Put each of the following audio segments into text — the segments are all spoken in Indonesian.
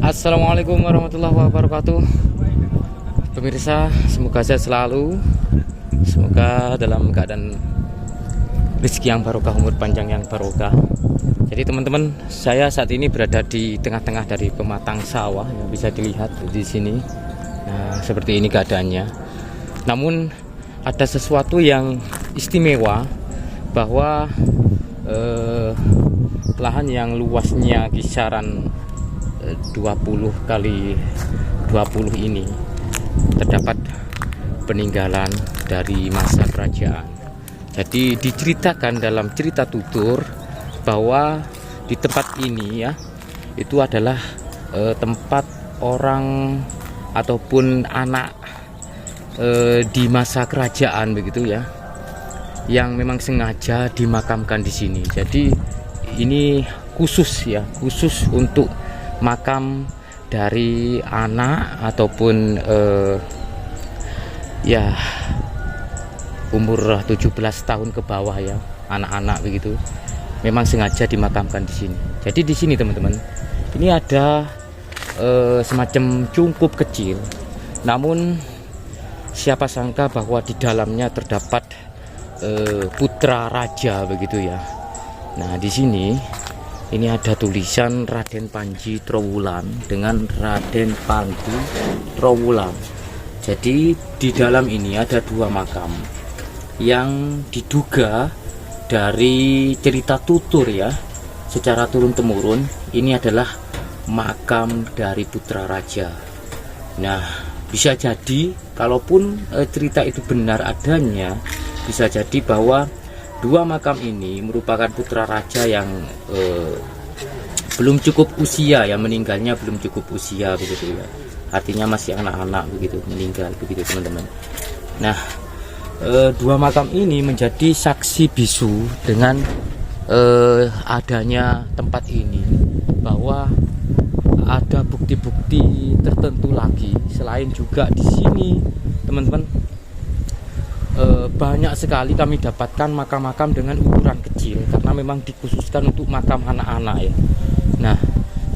Assalamualaikum warahmatullahi wabarakatuh. Pemirsa, semoga sehat selalu. Semoga dalam keadaan rezeki yang barokah, umur panjang yang barokah. Jadi teman-teman, saya saat ini berada di tengah-tengah dari pematang sawah yang bisa dilihat di sini. Nah, seperti ini keadaannya. Namun ada sesuatu yang istimewa bahwa lahan yang luasnya kisaran 20 kali 20 ini terdapat peninggalan dari masa kerajaan. Jadi diceritakan dalam cerita tutur bahwa di tempat ini ya, itu adalah tempat orang ataupun anak di masa kerajaan begitu ya, yang memang sengaja dimakamkan di sini. Jadi ini khusus ya, khusus untuk makam dari anak ataupun ya umur 17 tahun ke bawah ya, anak-anak begitu. Memang sengaja dimakamkan di sini. Jadi di sini teman-teman, ini ada semacam cungkup kecil. Namun siapa sangka bahwa di dalamnya terdapat putra raja begitu ya. Nah, di sini ini ada tulisan Raden Panji Trowulan dengan Raden Pandu Trowulan. Jadi di dalam ini ada dua makam yang diduga dari cerita tutur ya, secara turun-temurun ini adalah makam dari putra raja. Nah, bisa jadi kalaupun cerita itu benar adanya, bisa jadi bahwa dua makam ini merupakan putra raja yang belum cukup usia ya, meninggalnya belum cukup usia begitu ya. Artinya masih anak-anak begitu meninggal begitu teman-teman. Nah, dua makam ini menjadi saksi bisu dengan adanya tempat ini, bahwa ada bukti-bukti tertentu lagi selain juga di sini teman-teman. Banyak sekali kami dapatkan makam-makam dengan ukuran kecil karena memang dikhususkan untuk makam anak-anak ya. Nah,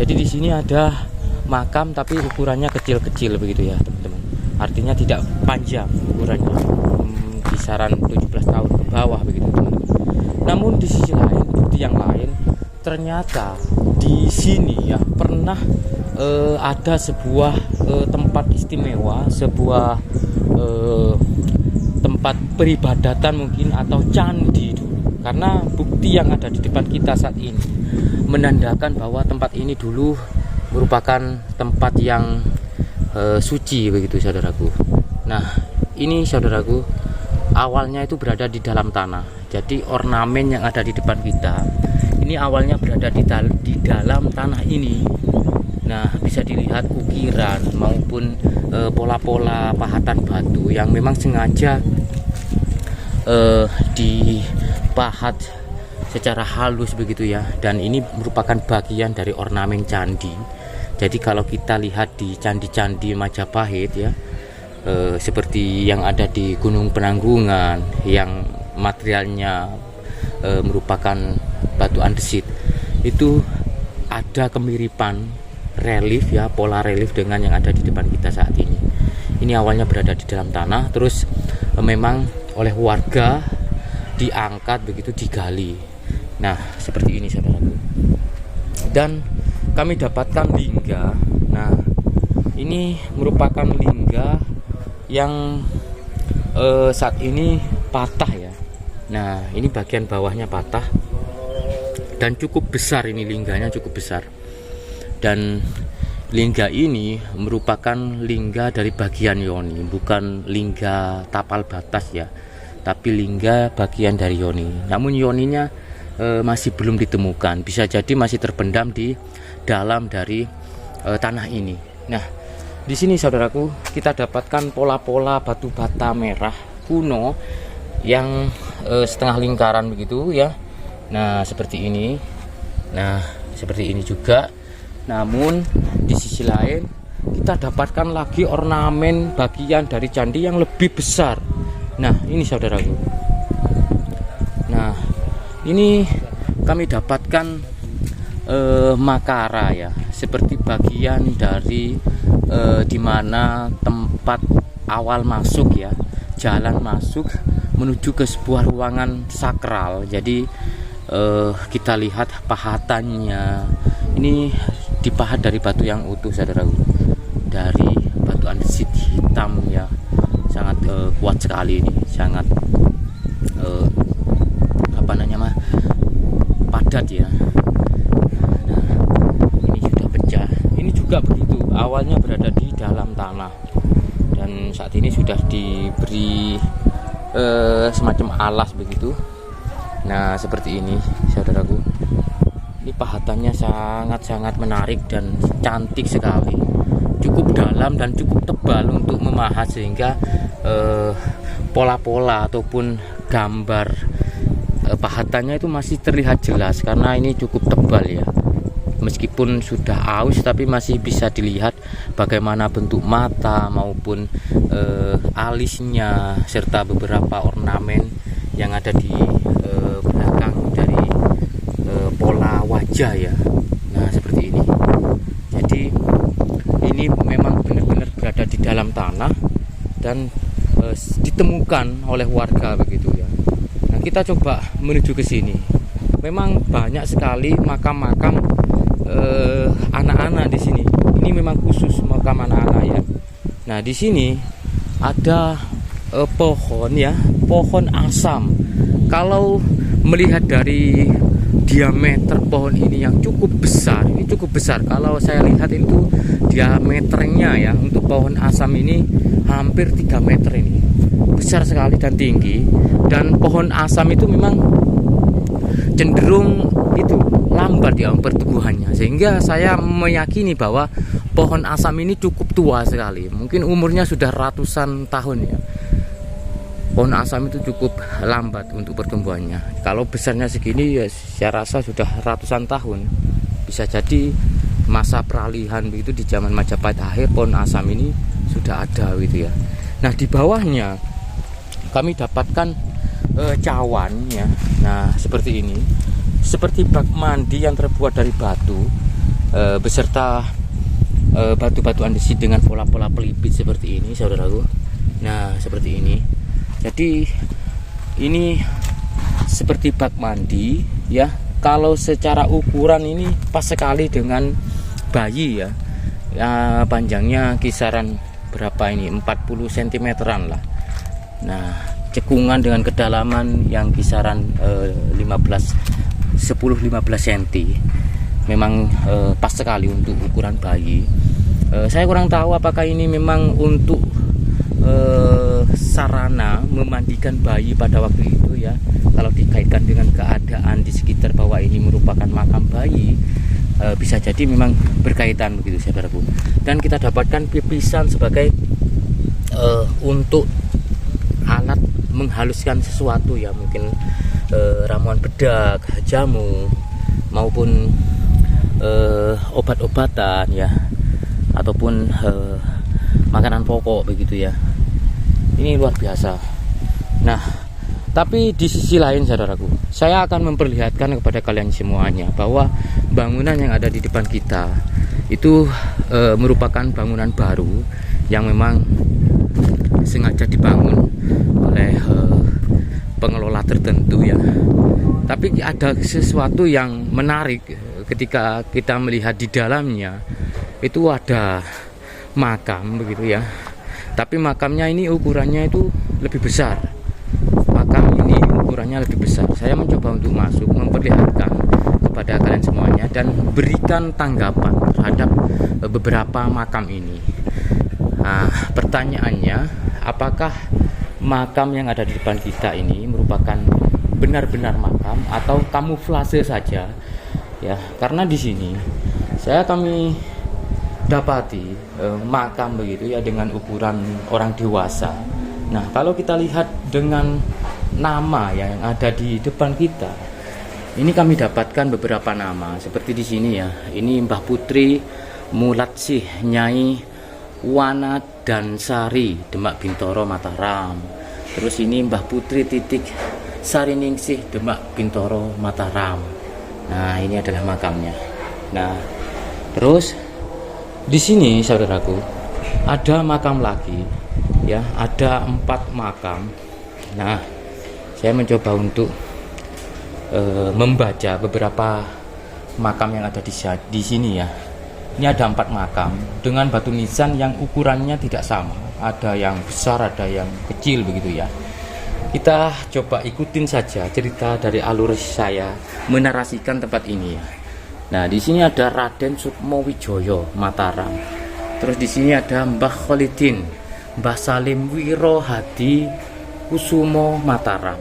jadi di sini ada makam tapi ukurannya kecil-kecil begitu ya teman-teman. Artinya tidak panjang ukurannya, kisaran 17 tahun ke bawah begitu teman-teman. Namun di sisi lain, bukti yang lain, ternyata di sini ya pernah ada sebuah tempat istimewa, sebuah tempat peribadatan mungkin, atau candi dulu. Karena bukti yang ada di depan kita saat ini menandakan bahwa tempat ini dulu merupakan tempat yang suci begitu saudaraku. Nah, ini saudaraku, awalnya itu berada di dalam tanah. Jadi ornamen yang ada di depan kita ini awalnya berada di dalam tanah ini. Nah, bisa dilihat ukiran maupun pola-pola pahatan batu yang memang sengaja dipahat secara halus begitu ya. Dan ini merupakan bagian dari ornamen candi. Jadi kalau kita lihat di candi-candi Majapahit ya, seperti yang ada di Gunung Penanggungan yang materialnya merupakan batu andesit, itu ada kemiripan relief ya, pola relief dengan yang ada di depan kita saat ini. Ini awalnya berada di dalam tanah, terus memang oleh warga diangkat begitu, digali. Nah, seperti ini saudaraku. Dan kami dapatkan lingga. Nah, ini merupakan lingga yang saat ini patah ya. Nah, ini bagian bawahnya patah dan cukup besar, ini lingganya cukup besar. Dan lingga ini merupakan lingga dari bagian yoni, bukan lingga tapal batas ya, tapi lingga bagian dari yoni. Namun yoninya masih belum ditemukan, bisa jadi masih terpendam di dalam dari tanah ini. Nah, di sini saudaraku, kita dapatkan pola-pola batu bata merah kuno yang setengah lingkaran begitu ya. Nah, seperti ini. Nah, seperti ini juga. Namun di sisi lain kita dapatkan lagi ornamen bagian dari candi yang lebih besar. Nah, ini saudaraku. Nah, ini kami dapatkan makara ya, seperti bagian dari dimana tempat awal masuk ya, jalan masuk menuju ke sebuah ruangan sakral. Jadi kita lihat pahatannya ini dipahat dari batu yang utuh, saudaraku, dari batu andesit hitam ya, sangat kuat sekali ini, sangat padat ya. Nah, ini sudah pecah. Ini juga begitu, awalnya berada di dalam tanah dan saat ini sudah diberi semacam alas begitu. Nah, seperti ini, saudaraku. Ini pahatannya sangat-sangat menarik dan cantik sekali. Cukup dalam dan cukup tebal untuk memahat, sehingga pola-pola ataupun gambar pahatannya itu masih terlihat jelas karena ini cukup tebal ya. Meskipun sudah aus tapi masih bisa dilihat bagaimana bentuk mata maupun alisnya serta beberapa ornamen yang ada di belakang dari pola wajah ya. Nah, seperti ini. Jadi ini memang benar-benar berada di dalam tanah dan ditemukan oleh warga begitu ya. Nah, kita coba menuju ke sini. Memang banyak sekali makam-makam anak-anak di sini. Ini memang khusus makam anak-anak ya. Nah, di sini ada pohon ya, pohon asam. Kalau melihat dari diameter pohon ini yang cukup besar, ini cukup besar. Kalau saya lihat itu diameternya ya untuk pohon asam ini hampir 3 meter ini. Besar sekali dan tinggi. Dan pohon asam itu memang cenderung itu lambat ya pertumbuhannya, sehingga saya meyakini bahwa pohon asam ini cukup tua sekali, mungkin umurnya sudah ratusan tahun ya. Pohon asam itu cukup lambat untuk pertumbuhannya. Kalau besarnya segini ya saya rasa sudah ratusan tahun. Bisa jadi masa peralihan begitu di zaman Majapahit akhir pohon asam ini sudah ada gitu ya. Nah, di bawahnya kami dapatkan cawan ya. Nah, seperti ini. Seperti bak mandi yang terbuat dari batu beserta batu-batu andesit dengan pola-pola pelipit seperti ini, saudaraku. Nah, seperti ini. Jadi ini seperti bak mandi ya. Kalau secara ukuran ini pas sekali dengan bayi ya. Ya, panjangnya kisaran berapa ini? 40 cm-an lah. Nah, cekungan dengan kedalaman yang kisaran 10-15 cm. Memang pas sekali untuk ukuran bayi. Saya kurang tahu apakah ini memang untuk sarana memandikan bayi pada waktu itu ya. Kalau dikaitkan dengan keadaan di sekitar bahwa ini merupakan makam bayi, bisa jadi memang berkaitan begitu, saudaraku. Dan kita dapatkan pipisan sebagai untuk alat menghaluskan sesuatu ya, mungkin ramuan bedak, jamu maupun obat-obatan ya, ataupun makanan pokok begitu ya. Ini luar biasa. Nah, tapi di sisi lain, saudaraku, saya akan memperlihatkan kepada kalian semuanya bahwa bangunan yang ada di depan kita itu merupakan bangunan baru yang memang sengaja dibangun oleh pengelola tertentu ya. Tapi ada sesuatu yang menarik ketika kita melihat di dalamnya. Itu ada makam begitu ya. Tapi makamnya ini ukurannya itu lebih besar. Makam ini ukurannya lebih besar. Saya mencoba untuk masuk, memperlihatkan kepada kalian semuanya dan berikan tanggapan terhadap beberapa makam ini. Nah, pertanyaannya, apakah makam yang ada di depan kita ini merupakan benar-benar makam atau kamuflase saja? Ya, karena di sini kami dapati makam begitu ya dengan ukuran orang dewasa. Nah, kalau kita lihat dengan nama yang ada di depan kita, ini kami dapatkan beberapa nama seperti di sini ya. Ini Mbah Putri Mulatsih Nyai Wana dan Sari Demak Bintoro Mataram. Terus ini Mbah Putri Titik Sariningsih Demak Bintoro Mataram. Nah, ini adalah makamnya. Nah, Terus di sini saudaraku ada makam lagi ya, ada 4 makam. Nah, saya mencoba untuk membaca beberapa makam yang ada di sini ya. Ini ada 4 makam dengan batu nisan yang ukurannya tidak sama. Ada yang besar, ada yang kecil begitu ya. Kita coba ikutin saja cerita dari alur saya menarasikan tempat ini ya. Nah, di sini ada Raden Sukmowijoyo Mataram. Terus di sini ada Mbah Kholidin, Mbah Salim Wiro Hadi Kusumo Mataram.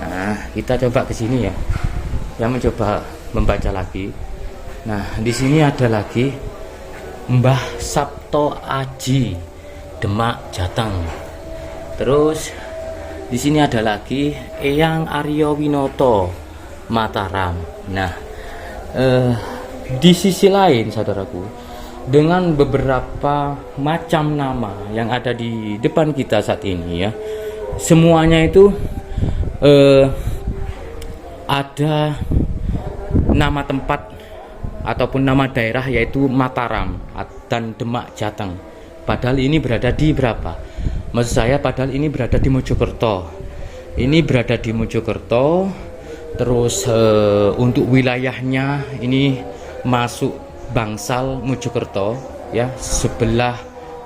Nah, kita coba ke sini ya. Yang mencoba membaca lagi. Nah, di sini ada lagi Mbah Sabto Aji Demak Jateng. Terus di sini ada lagi Eyang Aryo Winoto Mataram. Nah, di sisi lain saudaraku, dengan beberapa macam nama yang ada di depan kita saat ini ya, semuanya itu ada nama tempat ataupun nama daerah, yaitu Mataram dan Demak Jateng. Padahal ini berada di berapa? Maksud saya padahal ini berada di Mojokerto. Ini berada di Mojokerto. Terus untuk wilayahnya ini masuk Bangsal Mojokerto ya, sebelah,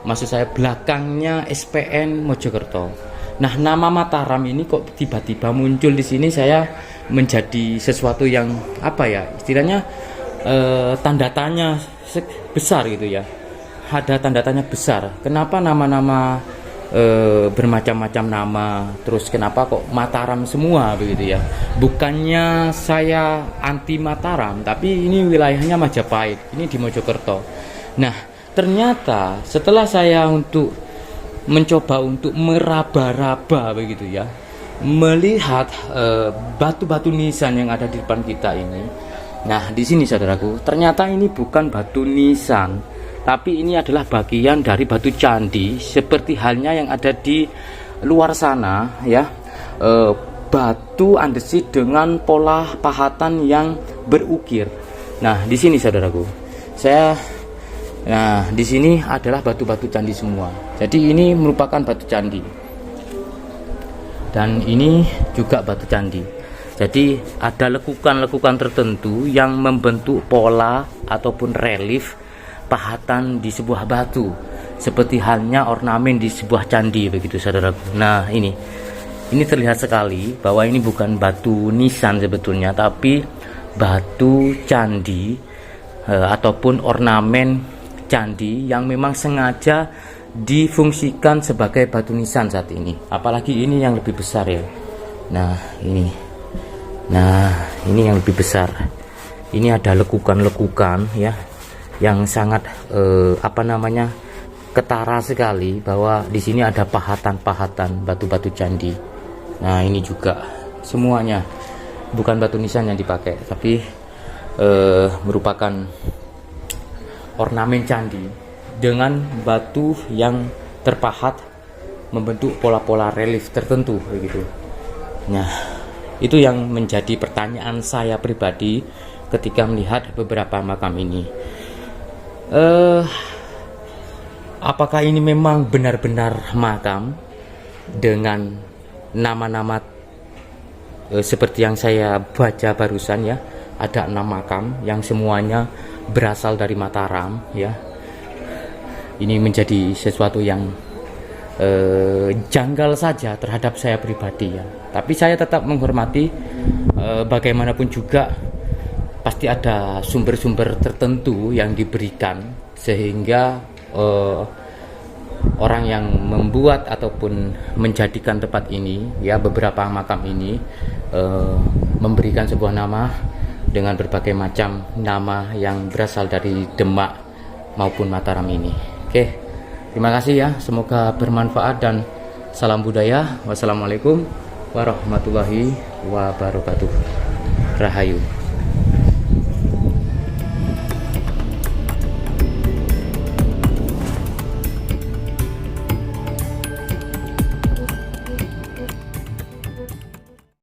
maksud saya belakangnya SPN Mojokerto. Nah, nama Mataram ini kok tiba-tiba muncul di sini, saya menjadi sesuatu yang apa ya, istilahnya tanda tanya besar gitu ya. Ada tanda tanya besar. Kenapa nama-nama bermacam-macam nama, terus kenapa kok Mataram semua begitu ya? Bukannya saya anti Mataram, tapi ini wilayahnya Majapahit, ini di Mojokerto. Nah, ternyata setelah saya mencoba untuk meraba-raba begitu ya, melihat batu-batu nisan yang ada di depan kita ini. Nah, di sini saudaraku, ternyata ini bukan batu nisan, tapi ini adalah bagian dari batu candi, seperti halnya yang ada di luar sana ya. Batu andesit dengan pola pahatan yang berukir. Nah, di sini saudaraku, di sini adalah batu-batu candi semua. Jadi ini merupakan batu candi, dan ini juga batu candi. Jadi ada lekukan-lekukan tertentu yang membentuk pola ataupun relief pahatan di sebuah batu, seperti halnya ornamen di sebuah candi begitu saudaraku. Nah, ini terlihat sekali bahwa ini bukan batu nisan sebetulnya, tapi batu candi ataupun ornamen candi yang memang sengaja difungsikan sebagai batu nisan saat ini. Apalagi ini yang lebih besar ya. Nah, ini yang lebih besar. Ini ada lekukan-lekukan ya, yang sangat ketara sekali bahwa di sini ada pahatan-pahatan batu-batu candi. Nah, ini juga semuanya bukan batu nisan yang dipakai, tapi merupakan ornamen candi dengan batu yang terpahat membentuk pola-pola relief tertentu begitu. Nah, itu yang menjadi pertanyaan saya pribadi ketika melihat beberapa makam ini. Apakah ini memang benar-benar makam dengan nama-nama seperti yang saya baca barusan ya? Ada 6 makam yang semuanya berasal dari Mataram ya. Ini menjadi sesuatu yang janggal saja terhadap saya pribadi ya. Tapi saya tetap menghormati, bagaimanapun juga pasti ada sumber-sumber tertentu yang diberikan sehingga orang yang membuat ataupun menjadikan tempat ini ya, beberapa makam ini memberikan sebuah nama dengan berbagai macam nama yang berasal dari Demak maupun Mataram ini. Oke, terima kasih ya, semoga bermanfaat dan salam budaya. Wassalamualaikum warahmatullahi wabarakatuh. Rahayu.